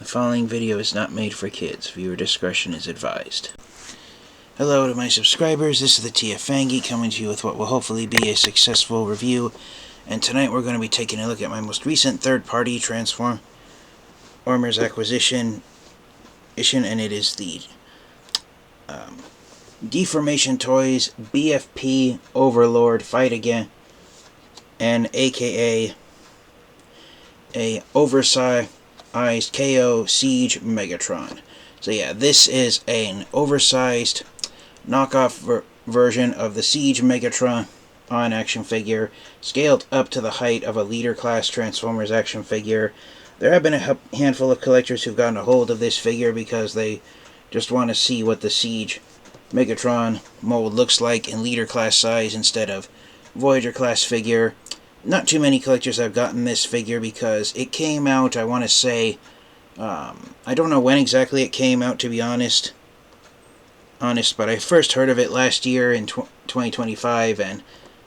The following video is not made for kids. Viewer discretion is advised. Hello to my subscribers, this is the TFangy coming to you with what will hopefully be a successful review. And tonight we're going to be taking a look at my most recent third-party Transformers acquisition, and it is the Deformation Toys BFP Overlord Fight Again, and aka a Oversized KO Siege Megatron. So yeah, this is an oversized knockoff version of the Siege Megatron action figure, scaled up to the height of a leader class Transformers action figure. There have been a handful of collectors who've gotten a hold of this figure because they just want to see what the Siege Megatron mold looks like in leader class size instead of Voyager class figure. Not too many collectors have gotten this figure because it came out, I want to say, I don't know when exactly it came out, to be honest, but I first heard of it last year in 2025, and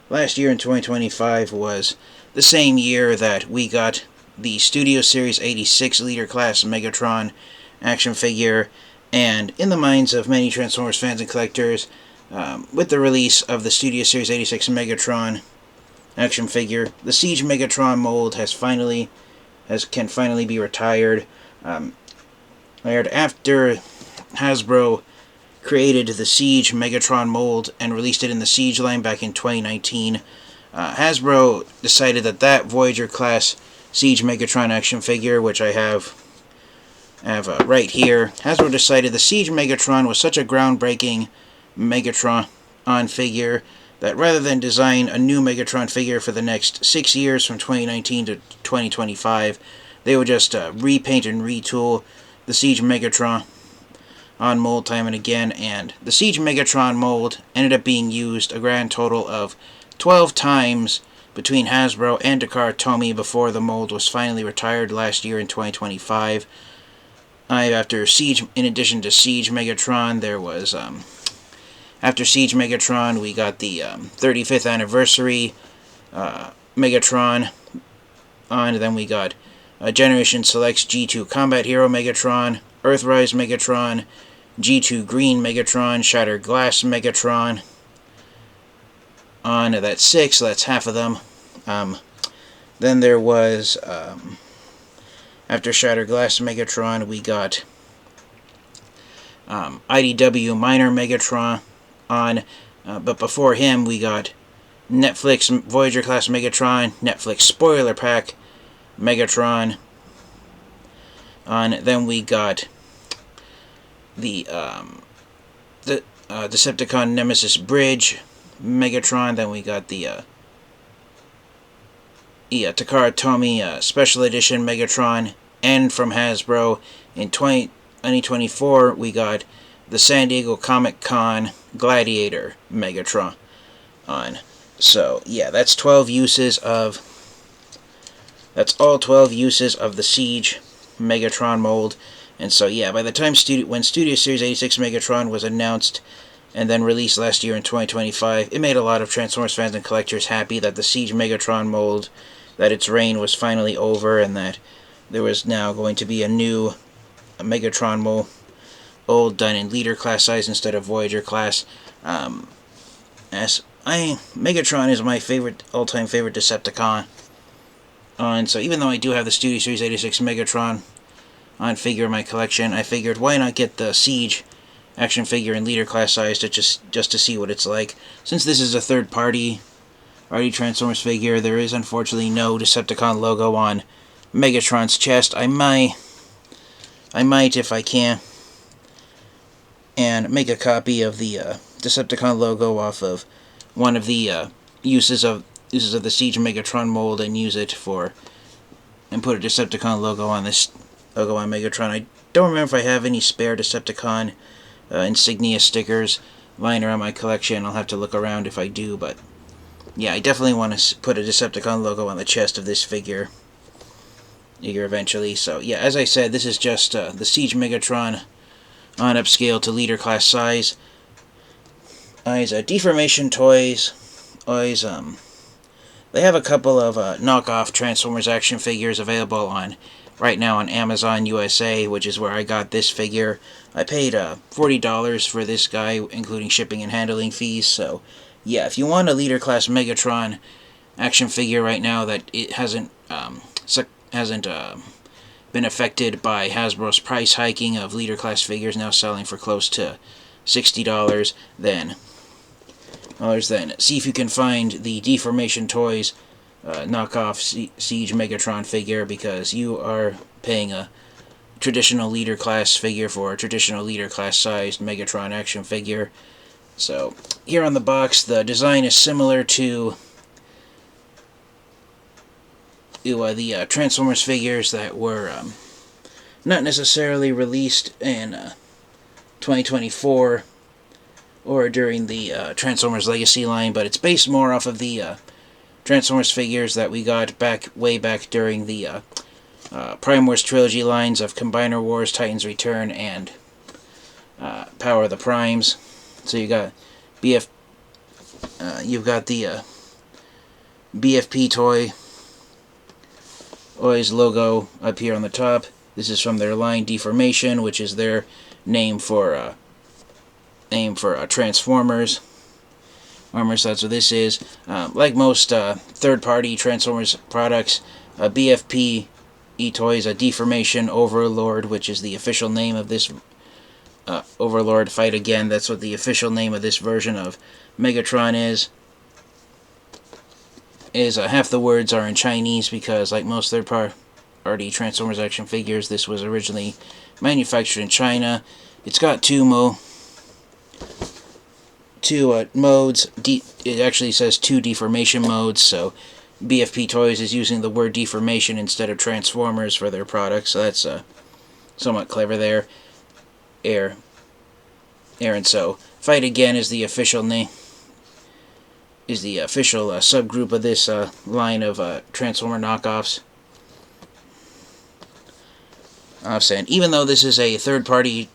last year in 2025 was the same year that we got the Studio Series 86 Leader Class Megatron action figure, and in the minds of many Transformers fans and collectors, with the release of the Studio Series 86 Megatron action figure, the Siege Megatron mold can finally be retired. After Hasbro created the Siege Megatron mold and released it in the Siege line back in 2019, Hasbro decided that Voyager class Siege Megatron action figure, which I have right here, Hasbro decided the Siege Megatron was such a groundbreaking Megatron figure that rather than design a new Megatron figure for the next 6 years from 2019 to 2025, they would just repaint and retool the Siege Megatron on mold time and again, and the Siege Megatron mold ended up being used a grand total of 12 times between Hasbro and Takara Tomy before the mold was finally retired last year in 2025. After Siege, in addition to Siege Megatron, there was after Siege Megatron, we got the 35th anniversary Megatron, and then we got Generation Selects G2 Combat Hero Megatron, Earthrise Megatron, G2 Green Megatron, Shattered Glass Megatron. That's 6, so that's half of them. Then there was, after Shattered Glass Megatron, we got IDW Minor Megatron but before him we got Netflix Voyager class Megatron, Netflix Spoiler Pack Megatron. Then we got the Decepticon Nemesis Bridge Megatron. Then we got the Takara Tomy Special Edition Megatron. And from Hasbro in 2024 we got the San Diego Comic-Con Gladiator Megatron. So yeah, that's all 12 uses of the Siege Megatron mold. And so yeah, by the time when Studio Series 86 Megatron was announced and then released last year in 2025, it made a lot of Transformers fans and collectors happy that the Siege Megatron mold, that its reign was finally over, and that there was now going to be a new Megatron mold done in leader class size instead of Voyager class. Megatron is my all-time favorite Decepticon. And so even though I do have the Studio Series 86 Megatron figure in my collection, I figured why not get the Siege action figure in leader class size just to see what it's like. Since this is a third-party Transformers figure, there is unfortunately no Decepticon logo on Megatron's chest. I might, if I can, and make a copy of the Decepticon logo off of one of the uses of the Siege Megatron mold and use it and put a Decepticon logo on Megatron. I don't remember if I have any spare Decepticon insignia stickers lying around my collection. I'll have to look around if I do, but yeah, I definitely want to put a Decepticon logo on the chest of this figure eventually. So yeah, as I said, this is just the Siege Megatron on upscale to leader class size. Deformation Toys. They have a couple of knockoff Transformers action figures available on right now on Amazon USA, which is where I got this figure. I paid $40 for this guy, including shipping and handling fees. So, yeah, if you want a Leader Class Megatron action figure right now that it hasn't been affected by Hasbro's price hiking of Leader Class figures now selling for close to $60, then see if you can find the Deformation Toys knockoff Siege Megatron figure, because you are paying a traditional Leader Class figure for a traditional Leader Class sized Megatron action figure. So, here on the box, the design is similar to the Transformers figures that were not necessarily released in 2024 or during the Transformers Legacy line, but it's based more off of the Transformers figures that we got way back during the Prime Wars trilogy lines of Combiner Wars, Titans Return, and Power of the Primes. So you got you've got the BFP Toys logo up here on the top. This is from their line Deformation, which is their name for Transformers. So that's what this is. Like most third-party Transformers products, BFP Toys, a Deformation Overlord, which is the official name of this Overlord Fight Again. That's what the official name of this version of Megatron is. Half the words are in Chinese, because like most third-party Transformers action figures, this was originally manufactured in China. It's got two modes. It actually says 2 deformation modes, so BFP Toys is using the word deformation instead of Transformers for their products, so that's somewhat clever there. And so Fight Again is the official name, is the official subgroup of this line of Transformer knockoffs. I'm saying, even though this is a third-party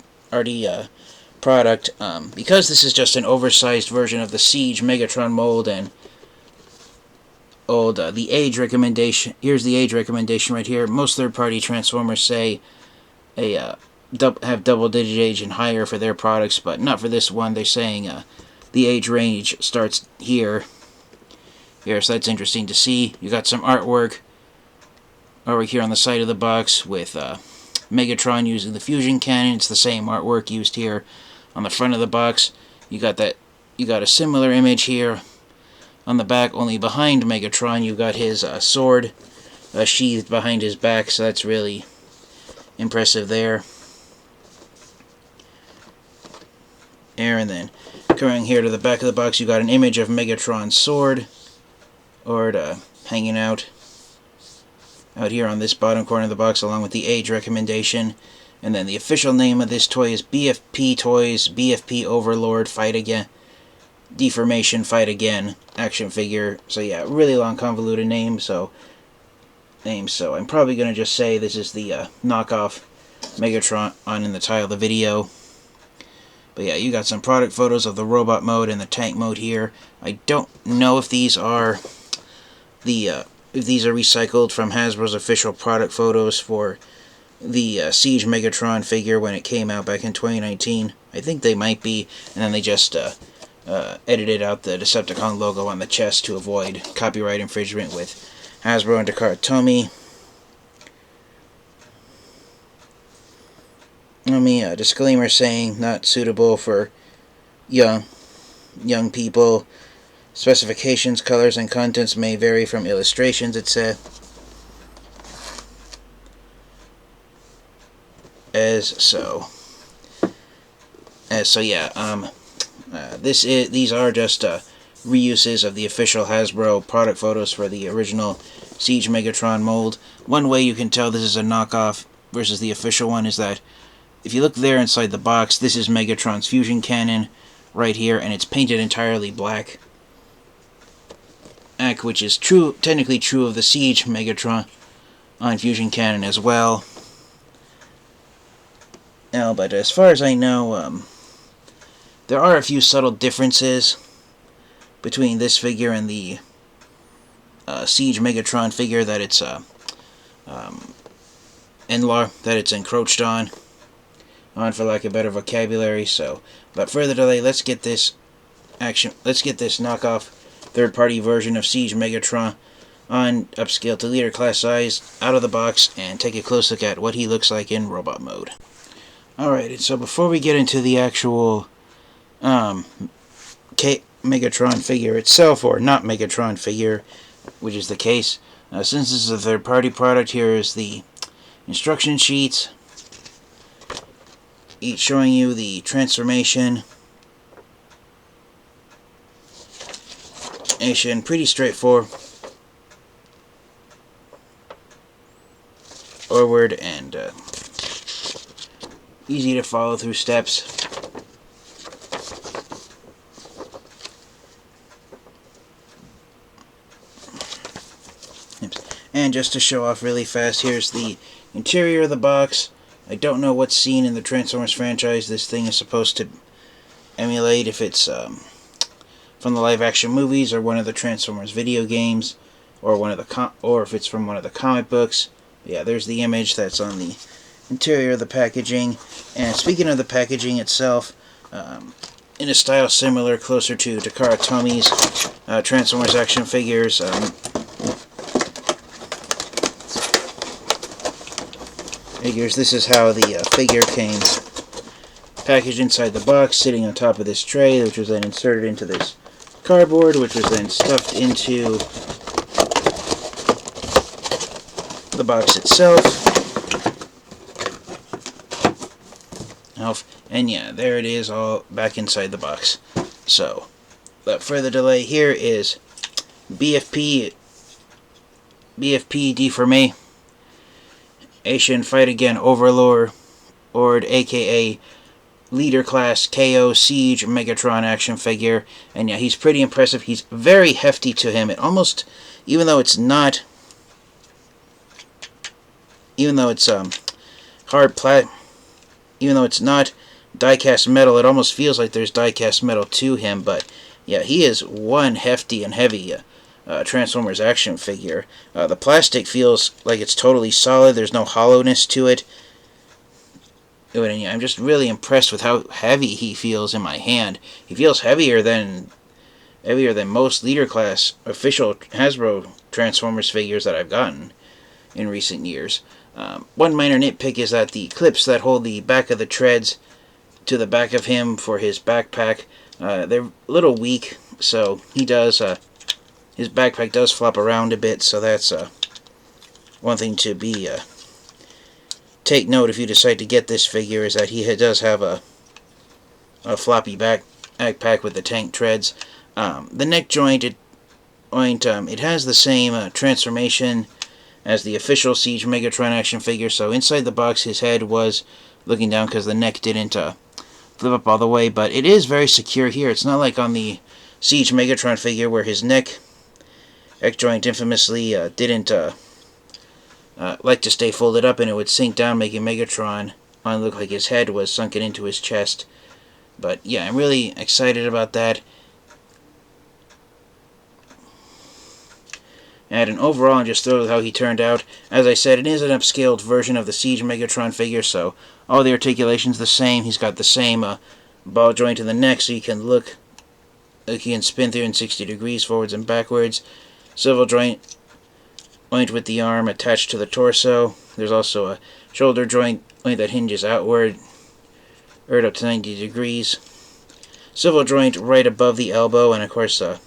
product, because this is just an oversized version of the Siege Megatron mold and the age recommendation. Here's the age recommendation right here. Most third-party Transformers say have double-digit age and higher for their products, but not for this one. They're saying the age range starts here. So that's interesting to see. You got some artwork over here on the side of the box with Megatron using the fusion cannon. It's the same artwork used here on the front of the box. You got a similar image here on the back, only behind Megatron you got his sword sheathed behind his back, so that's really impressive there. And then coming here to the back of the box, you got an image of Megatron's sword hanging out here on this bottom corner of the box, along with the age recommendation. And then the official name of this toy is BFP Toys BFP Overlord Fight Again Deformation Fight Again action figure. So yeah, really long convoluted name. So I'm probably gonna just say this is the knockoff Megatron in the title of the video. But yeah, you got some product photos of the robot mode and the tank mode here. I don't know if these are recycled from Hasbro's official product photos for the Siege Megatron figure when it came out back in 2019. I think they might be, and then they just edited out the Decepticon logo on the chest to avoid copyright infringement with Hasbro and Takara Tomy. A disclaimer saying not suitable for young people. Specifications, colors, and contents may vary from illustrations, it said. These are just reuses of the official Hasbro product photos for the original Siege Megatron mold. One way you can tell this is a knockoff versus the official one is that if you look there inside the box, this is Megatron's fusion cannon right here, and it's painted entirely black, which is technically true of the Siege Megatron on fusion cannon as well. Now, but as far as I know, there are a few subtle differences between this figure and the Siege Megatron figure. That it's in-law that it's encroached on for lack of better vocabulary. So, without further delay, let's get this knockoff third-party version of Siege Megatron on upscale to leader class size out of the box and take a close look at what he looks like in robot mode. Alright, so before we get into the actual Megatron figure itself, or not Megatron figure, which is the case, since this is a third-party product, here is the instruction sheets, each showing you the transformation. Pretty straightforward and easy to follow through steps. And just to show off really fast, here's the interior of the box. I don't know what scene in the Transformers franchise this thing is supposed to emulate, if it's from the live-action movies or one of the Transformers video games, or or if it's from one of the comic books. Yeah, there's the image that's on the interior of the packaging. And speaking of the packaging itself, in a style similar, closer to Takara Tomi's Transformers action figures, this is how the figure came packaged inside the box, sitting on top of this tray, which was then inserted into this cardboard, which was then stuffed into the box itself. And yeah, there it is, all back inside the box. So, without further delay, here is BFP Deformation Fight Again Overlord, aka Leader Class KO Siege Megatron action figure. And yeah, he's pretty impressive. He's very hefty to him. It almost, even though it's not die-cast metal, it almost feels like there's die-cast metal to him. But yeah, he is one hefty and heavy Transformers action figure. The plastic feels like it's totally solid. There's no hollowness to it. And yeah, I'm just really impressed with how heavy he feels in my hand. He feels heavier than most Leader Class official Hasbro Transformers figures that I've gotten in recent years. One minor nitpick is that the clips that hold the back of the treads to the back of him for his backpack, they're a little weak, so he does, his backpack does flop around a bit, so that's one thing to be take note if you decide to get this figure, is that he does have a floppy backpack with the tank treads. The neck joint, it has the same transformation as the official Siege Megatron action figure, so inside the box his head was looking down because the neck didn't flip up all the way, but it is very secure here. It's not like on the Siege Megatron figure where his neck joint infamously didn't like to stay folded up and it would sink down, making Megatron look like his head was sunken into his chest. But yeah, I'm really excited about that. And overall, I'm just thrilled with how he turned out. As I said, it is an upscaled version of the Siege Megatron figure, so all the articulation's the same. He's got the same ball joint in the neck, so you can spin 360 degrees forwards and backwards. Swivel joint with the arm attached to the torso. There's also a shoulder joint that hinges outward, up to 90 degrees. Swivel joint right above the elbow, and of course a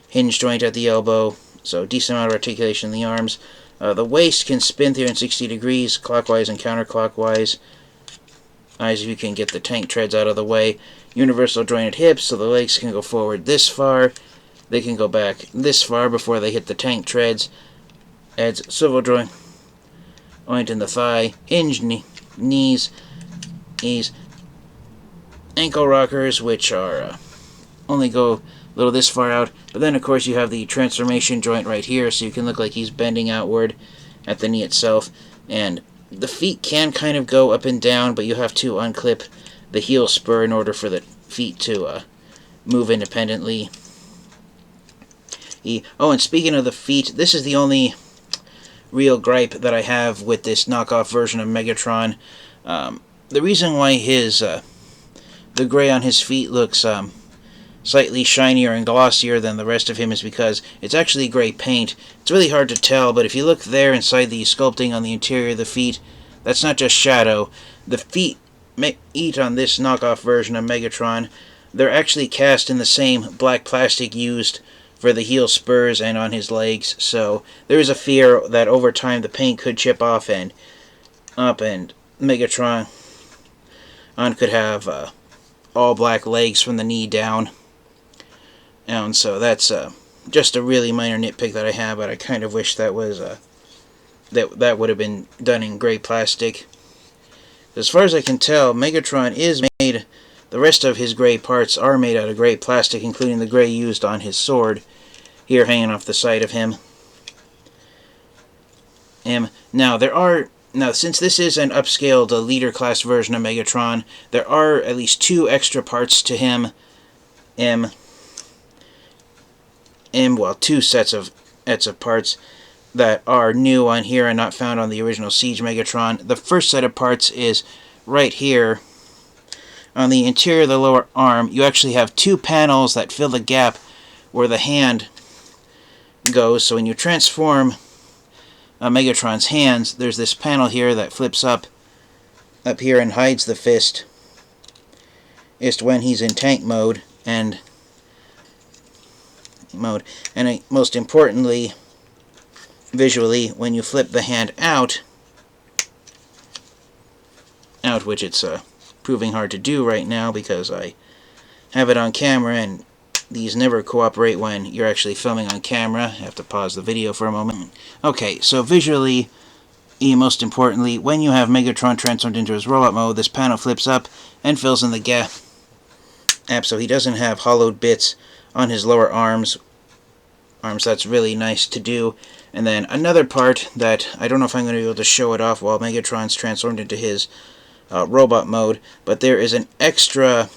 hinge joint at the elbow. So decent amount of articulation in the arms. The waist can spin 360 degrees, clockwise and counterclockwise, as you can get the tank treads out of the way. Universal jointed hips, so the legs can go forward this far. They can go back this far before they hit the tank treads. Adds swivel joint in the thigh. Hinged knees. Ankle rockers, which are only go a little this far out, but then of course you have the transformation joint right here, so you can look like he's bending outward at the knee itself. And the feet can kind of go up and down, but you have to unclip the heel spur in order for the feet to move independently. And speaking of the feet, this is the only real gripe that I have with this knockoff version of Megatron. The reason why the gray on his feet looks slightly shinier and glossier than the rest of him is because it's actually gray paint. It's really hard to tell, but if you look there inside the sculpting on the interior of the feet, that's not just shadow. The feet on this knockoff version of Megatron, they're actually cast in the same black plastic used for the heel spurs and on his legs, so there is a fear that over time the paint could chip off and Megatron could have all black legs from the knee down. And so that's just a really minor nitpick that I have, but I kind of wish that was that would have been done in gray plastic. As far as I can tell, Megatron is made. The rest of his gray parts are made out of gray plastic, including the gray used on his sword here, hanging off the side of him. Now, since this is an upscaled leader class version of Megatron, there are at least 2 extra parts to him. Well, 2 sets of parts that are new on here and not found on the original Siege Megatron. The first set of parts is right here. On the interior of the lower arm, you actually have 2 panels that fill the gap where the hand goes. So when you transform Megatron's hands, there's this panel here that flips up here and hides the fist. It's when he's in tank mode, and most importantly, visually, when you flip the hand out, which it's proving hard to do right now because I have it on camera and these never cooperate when you're actually filming on camera. I have to pause the video for a moment. Okay, so visually, most importantly, when you have Megatron transformed into his robot mode, this panel flips up and fills in the gap, so he doesn't have hollowed bits on his lower arms. That's really nice to do. And then another part that I don't know if I'm going to be able to show it off while Megatron's transformed into his robot mode, but there is an extra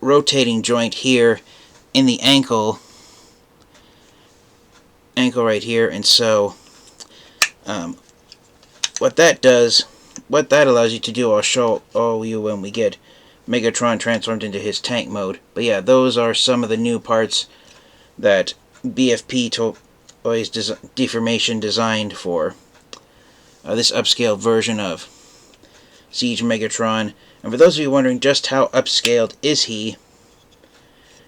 rotating joint here in the ankle right here, and so what that allows you to do, I'll show all you when we get Megatron transformed into his tank mode. But yeah, those are some of the new parts that BFP Toys Deformation designed for this upscaled version of Siege Megatron. And for those of you wondering just how upscaled is he,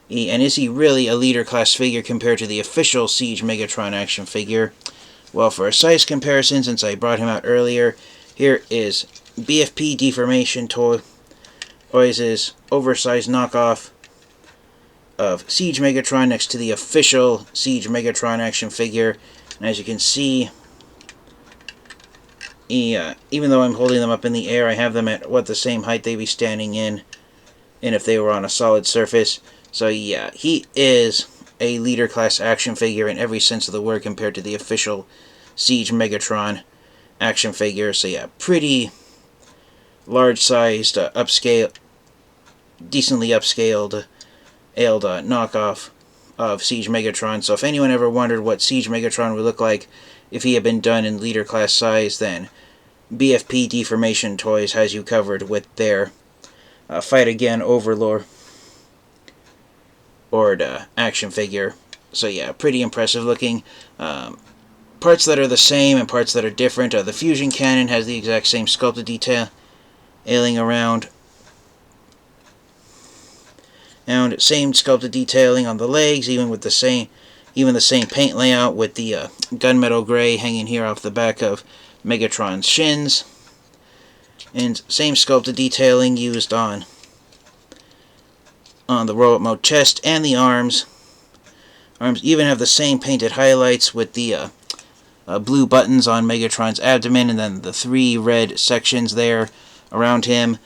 and is he really a leader class figure compared to the official Siege Megatron action figure? Well, for a size comparison, since I brought him out earlier, here is BFP Deformation Toys' oversized knockoff of Siege Megatron next to the official Siege Megatron action figure. And as you can see, even though I'm holding them up in the air, I have them at the same height they'd be standing in, and if they were on a solid surface. So yeah, he is a leader class action figure in every sense of the word compared to the official Siege Megatron action figure. So yeah, pretty large-sized, decently upscaled knockoff of Siege Megatron. So if anyone ever wondered what Siege Megatron would look like if he had been done in leader class size, then BFP Deformation Toys has you covered with their Fight Again Overlord action figure. So yeah, pretty impressive looking. Parts that are the same and parts that are different. The fusion cannon has the exact same sculpted detailing around, and same sculpted detailing on the legs, even the same paint layout with the gunmetal gray hanging here off the back of Megatron's shins, and same sculpted detailing used on the robot mode chest and the arms. Arms even have the same painted highlights with the blue buttons on Megatron's abdomen, and then the 3 red sections there around him.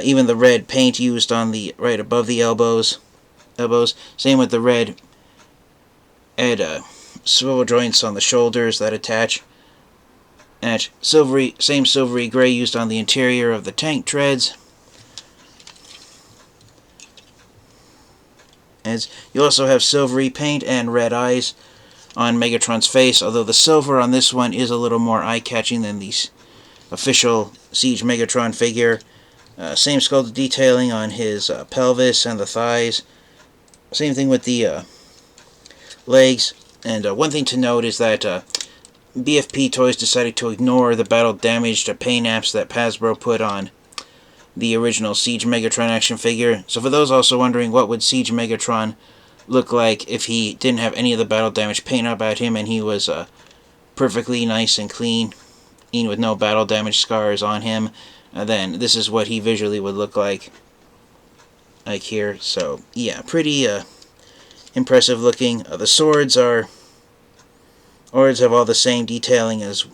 Even the red paint used on the right above the elbows. Same with the red swivel joints on the shoulders that attach. And same silvery gray used on the interior of the tank treads. As you also have silvery paint and red eyes on Megatron's face, although the silver on this one is a little more eye-catching than the official Siege Megatron figure. Same skull detailing on his pelvis and the thighs. Same thing with the legs. And one thing to note is that BFP Toys decided to ignore the battle-damaged paint apps that Hasbro put on the original Siege Megatron action figure. So for those also wondering what would Siege Megatron look like if he didn't have any of the battle-damaged paint about him and he was perfectly nice and clean with no battle-damaged scars on him, then this is what he visually would look like here. So yeah, pretty impressive looking. The swords have all the same detailing as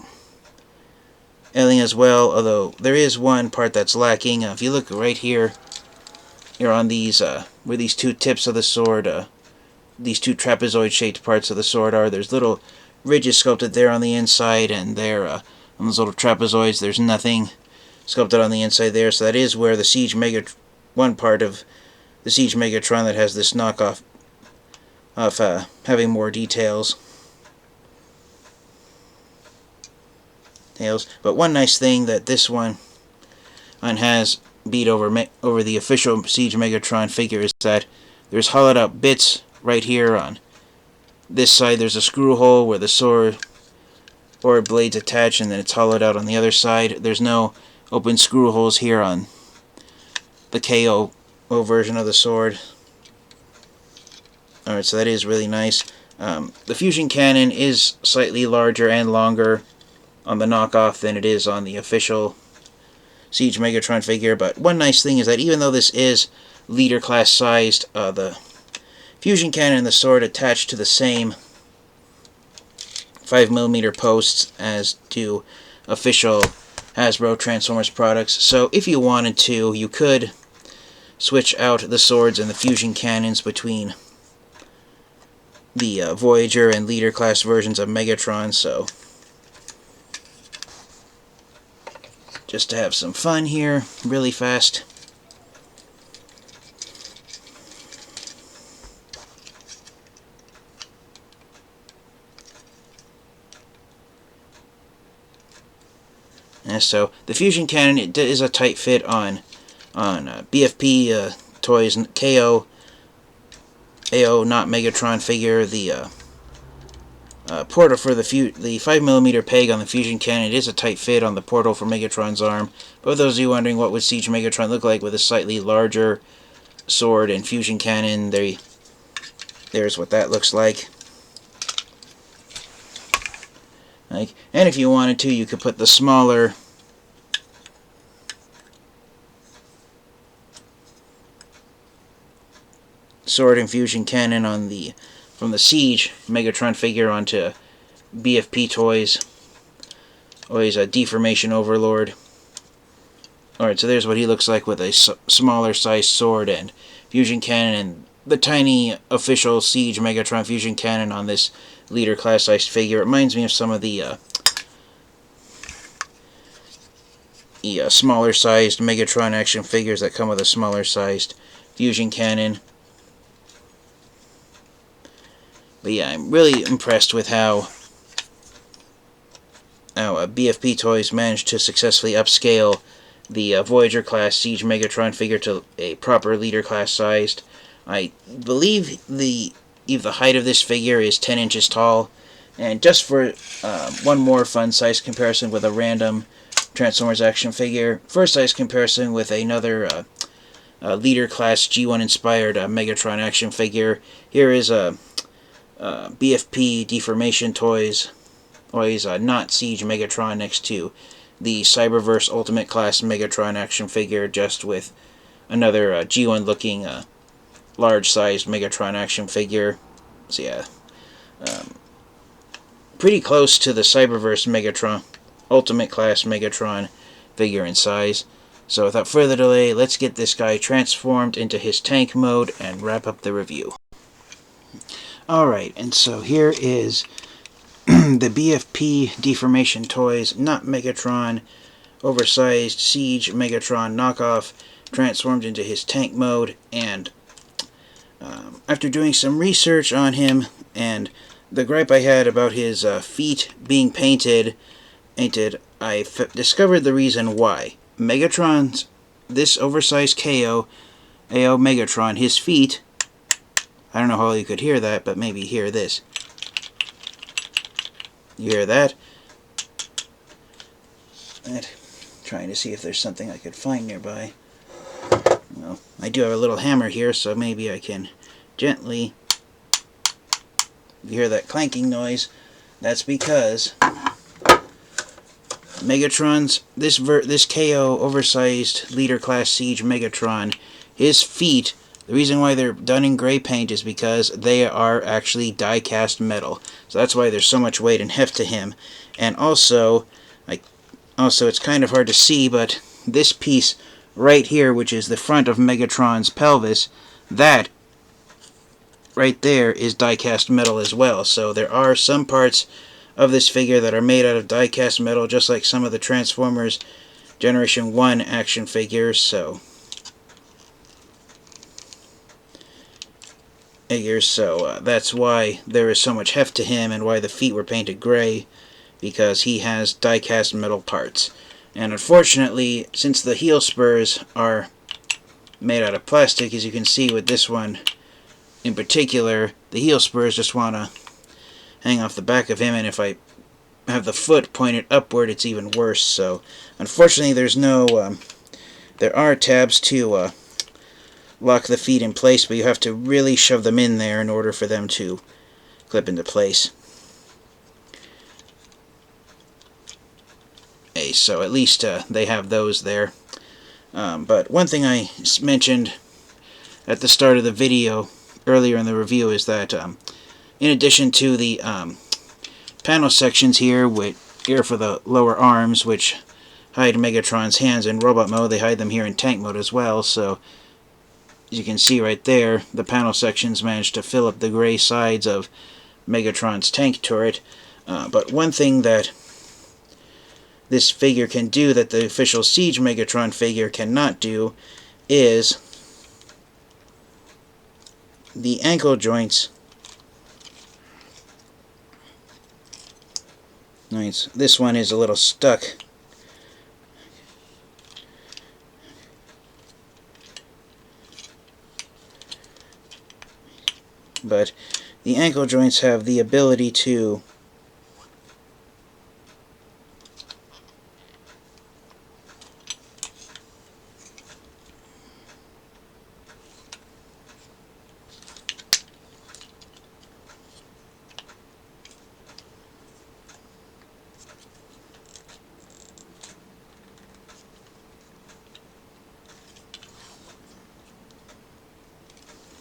well, although there is one part that's lacking. If you look right here on these where these two tips of the sword, these two trapezoid-shaped parts of the sword are, there's little ridges sculpted there on the inside, and there on those little trapezoids, there's nothing sculpted on the inside there. So that is where the one part of the Siege Megatron that has this knockoff of having more details. But one nice thing that this one has beat over the official Siege Megatron figure is that there's hollowed out bits right here on this side. There's a screw hole where the sword or blades attach, and then it's hollowed out on the other side. There's no open screw holes here on the KO version of the sword. Alright, so that is really nice. The fusion cannon is slightly larger and longer on the knockoff than it is on the official Siege Megatron figure, but one nice thing is that even though this is leader class sized, the fusion cannon and the sword attach to the same 5mm posts as do official Hasbro Transformers products. So if you wanted to, you could switch out the swords and the fusion cannons between the Voyager and leader class versions of Megatron. So just to have some fun here, really fast. And so the fusion cannon, it is a tight fit on BFP Toys KO AO not Megatron figure. The portal for the 5mm peg on the fusion cannon, it is a tight fit on the portal for Megatron's arm. But for those of you wondering what would Siege Megatron look like with a slightly larger sword and fusion cannon, there's what that looks like. And if you wanted to, you could put the smaller sword and fusion cannon from the Siege Megatron figure onto BFP Toys. Always a Deformation Overlord. Alright, so there's what he looks like with a smaller sized sword and fusion cannon, and the tiny official Siege Megatron fusion cannon on this leader class sized figure. It reminds me of some of the smaller sized Megatron action figures that come with a smaller sized fusion cannon. But yeah, I'm really impressed with how BFP Toys managed to successfully upscale the Voyager class Siege Megatron figure to a proper leader class sized. I believe the height of this figure is 10 inches tall. And just for one more fun size comparison with a random Transformers action figure, first size comparison with another leader class G1 inspired Megatron action figure. Here is a BFP Deformation Toys, always not Siege Megatron, next to the Cyberverse Ultimate Class Megatron action figure, just with another G1 looking large-sized Megatron action figure. So yeah, pretty close to the Cyberverse Megatron, Ultimate Class Megatron figure in size. So without further delay, let's get this guy transformed into his tank mode and wrap up the review. Alright, and so here is the BFP Deformation Toys, not Megatron, Oversized Siege Megatron knockoff, transformed into his tank mode. And After doing some research on him, and the gripe I had about his feet being painted, I discovered the reason why. This oversized KO, AO Megatron, his feet, I don't know how you could hear that, but maybe hear this. You hear that? Trying to see if there's something I could find nearby. Well, I do have a little hammer here, so maybe I can gently... You hear that clanking noise? That's because Megatron's this KO oversized leader class Siege Megatron, his feet, the reason why they're done in gray paint is because they are actually die-cast metal. So that's why there's so much weight and heft to him. And also it's kind of hard to see, but this piece right here, which is the front of Megatron's pelvis, that right there is die-cast metal as well. So there are some parts of this figure that are made out of die-cast metal, just like some of the Transformers Generation 1 action figures. So that's why there is so much heft to him and why the feet were painted gray, because he has die-cast metal parts. And unfortunately, since the heel spurs are made out of plastic, as you can see with this one in particular, the heel spurs just want to hang off the back of him, and if I have the foot pointed upward, it's even worse. So unfortunately there's no there are tabs to lock the feet in place, but you have to really shove them in there in order for them to clip into place. So at least they have those there. But one thing I mentioned at the start of the video earlier in the review is that in addition to the panel sections here for the lower arms, which hide Megatron's hands in robot mode, they hide them here in tank mode as well. So as you can see right there, the panel sections managed to fill up the gray sides of Megatron's tank turret. But one thing that this figure can do that the official Siege Megatron figure cannot do is the ankle joints. Nice. This one is a little stuck. But the ankle joints have the ability to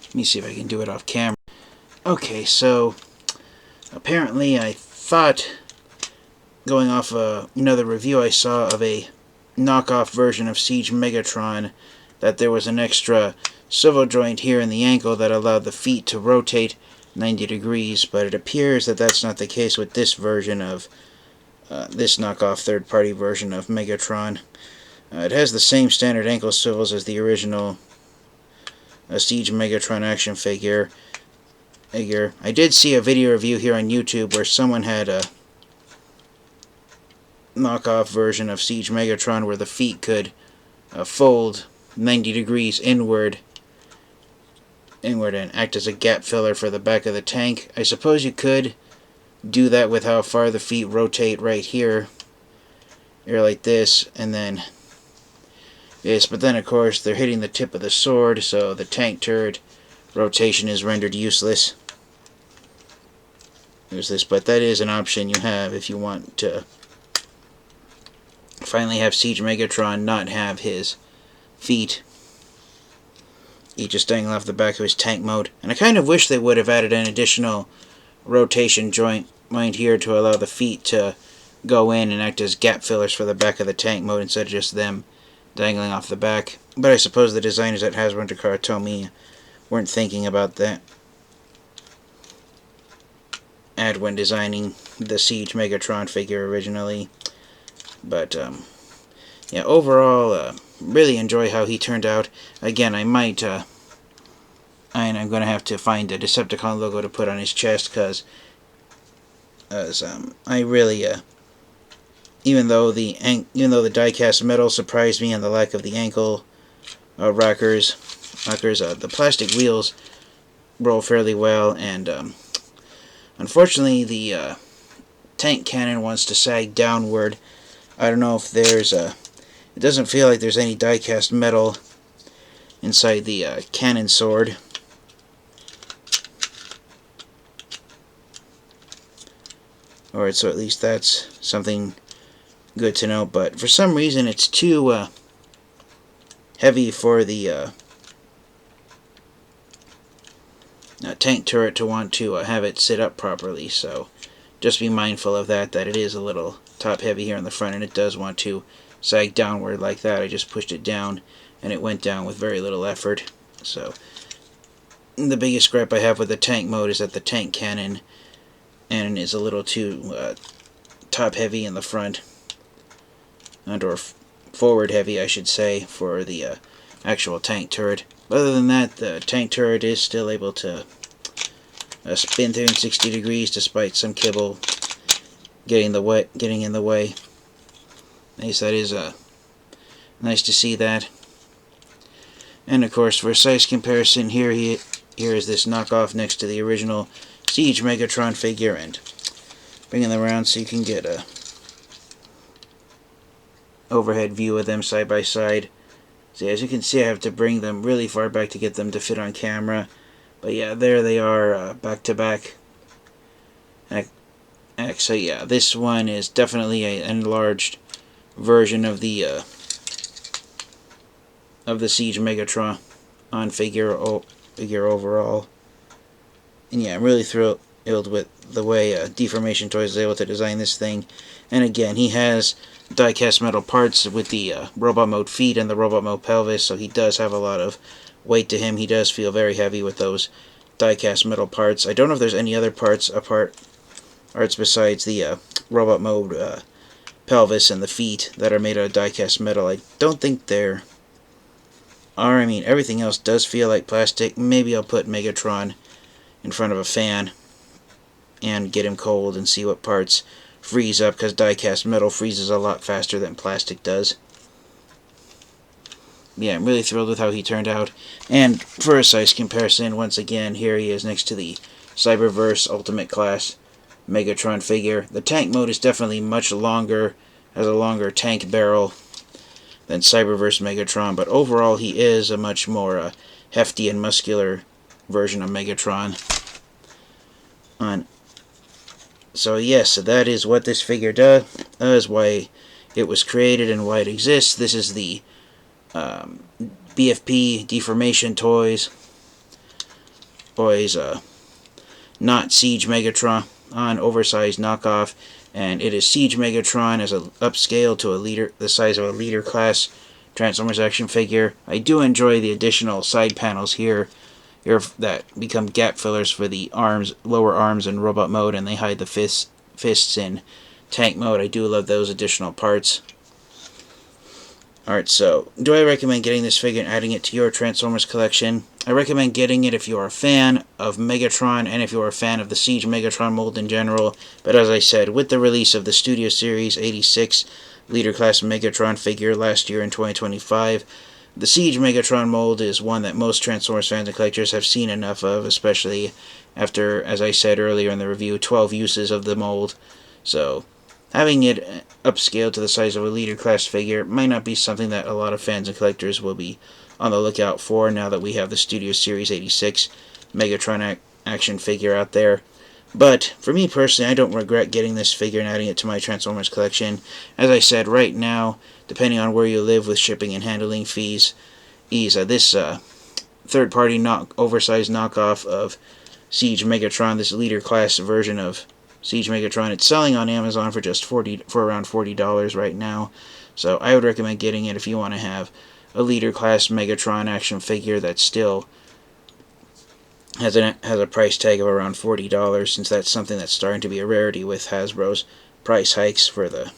let me see if I can do it off camera. Okay, so apparently I thought, going off another review I saw of a knockoff version of Siege Megatron, that there was an extra swivel joint here in the ankle that allowed the feet to rotate 90 degrees, but it appears that that's not the case with this version of this knockoff third-party version of Megatron. It has the same standard ankle swivels as the original Siege Megatron action figure. I did see a video review here on YouTube where someone had a knockoff version of Siege Megatron where the feet could fold 90 degrees inward and act as a gap filler for the back of the tank. I suppose you could do that with how far the feet rotate right here. Here like this, and then yes, but then of course they're hitting the tip of the sword, so the tank turret rotation is rendered useless. But that is an option you have if you want to finally have Siege Megatron not have his feet each just dangling off the back of his tank mode. And I kind of wish they would have added an additional rotation joint here to allow the feet to go in and act as gap fillers for the back of the tank mode instead of just them dangling off the back. But I suppose the designers at Hasbro and Takara Tomy weren't thinking about that when designing the Siege Megatron figure originally. But yeah, overall, really enjoy how he turned out. Again, I might And I'm going to have to find a Decepticon logo to put on his chest, because I really, even though the die-cast metal surprised me and the lack of the ankle rockers, the plastic wheels roll fairly well, and unfortunately the tank cannon wants to sag downward. I don't know if there's it doesn't feel like there's any die-cast metal inside the cannon sword. Alright, so at least that's something good to know, but for some reason it's too heavy for the tank turret to want to have it sit up properly, so just be mindful of that it is a little top heavy here in the front, and it does want to sag downward like that. I just pushed it down and it went down with very little effort. So the biggest gripe I have with the tank mode is that the tank cannon is a little too top heavy in the front, or forward heavy I should say, for the actual tank turret. Other than that, the tank turret is still able to spin 360 degrees despite some kibble getting in the way. Nice, that is nice to see that. And of course, for size comparison, here is this knockoff next to the original Siege Megatron figure, and bringing them around so you can get a overhead view of them side by side. So as you can see, I have to bring them really far back to get them to fit on camera. But yeah, there they are, back to back. So yeah, this one is definitely an enlarged version of the Siege Megatron on figure overall. And yeah, I'm really thrilled with the way Deformation Toys is able to design this thing. And again, he has die-cast metal parts with the robot mode feet and the robot mode pelvis, so he does have a lot of weight to him. He does feel very heavy with those die-cast metal parts. I don't know if there's any other parts besides the robot mode pelvis and the feet that are made out of die-cast metal. I don't think there are. I mean, everything else does feel like plastic. Maybe I'll put Megatron in front of a fan and get him cold and see what parts freeze up, because die-cast metal freezes a lot faster than plastic does. Yeah, I'm really thrilled with how he turned out. And for a size comparison, once again, here he is next to the Cyberverse Ultimate Class Megatron figure. The tank mode is definitely much longer, has a longer tank barrel than Cyberverse Megatron, but overall he is a much more hefty and muscular version of Megatron. So yes, that is what this figure does, why it was created and why it exists. This is the BFP Deformation Toys, not Siege Megatron, on Oversized knockoff, and it is Siege Megatron as an upscale to the size of a leader class Transformers action figure. I do enjoy the additional side panels here that become gap fillers for the lower arms in robot mode, and they hide the fists in tank mode. I do love those additional parts. Alright, so do I recommend getting this figure and adding it to your Transformers collection? I recommend getting it if you are a fan of Megatron and if you are a fan of the Siege Megatron mold in general. But as I said, with the release of the Studio Series 86 Leader Class Megatron figure last year in 2025, the Siege Megatron mold is one that most Transformers fans and collectors have seen enough of, especially after, as I said earlier in the review, 12 uses of the mold. So having it upscaled to the size of a leader class figure might not be something that a lot of fans and collectors will be on the lookout for now that we have the Studio Series 86 Megatron action figure out there. But for me personally, I don't regret getting this figure and adding it to my Transformers collection. As I said, right now, depending on where you live with shipping and handling fees, this third-party oversized knockoff of Siege Megatron, this leader class version of Siege Megatron, it's selling on Amazon for around $40 right now. So I would recommend getting it if you want to have a leader class Megatron action figure that still has a price tag of around $40, since that's something that's starting to be a rarity with Hasbro's price hikes for the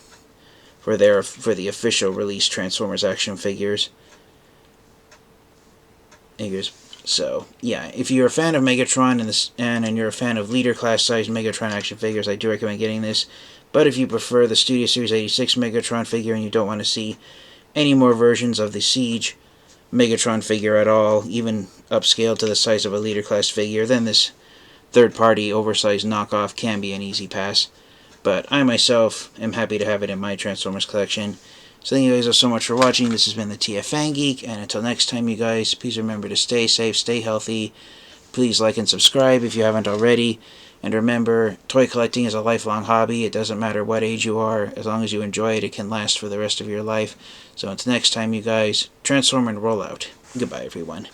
official release Transformers action figures. So, yeah, if you're a fan of Megatron and you're a fan of leader class sized Megatron action figures, I do recommend getting this. But if you prefer the Studio Series 86 Megatron figure and you don't want to see any more versions of the Siege Megatron figure at all, even upscaled to the size of a leader class figure, then this third-party oversized knockoff can be an easy pass. But I myself am happy to have it in my Transformers collection. So thank you guys all so much for watching. This has been the TFN Geek, and until next time, you guys, please remember to stay safe, stay healthy. Please like and subscribe if you haven't already. And remember, toy collecting is a lifelong hobby. It doesn't matter what age you are. As long as you enjoy it, it can last for the rest of your life. So until next time, you guys, transform and roll out. Goodbye, everyone.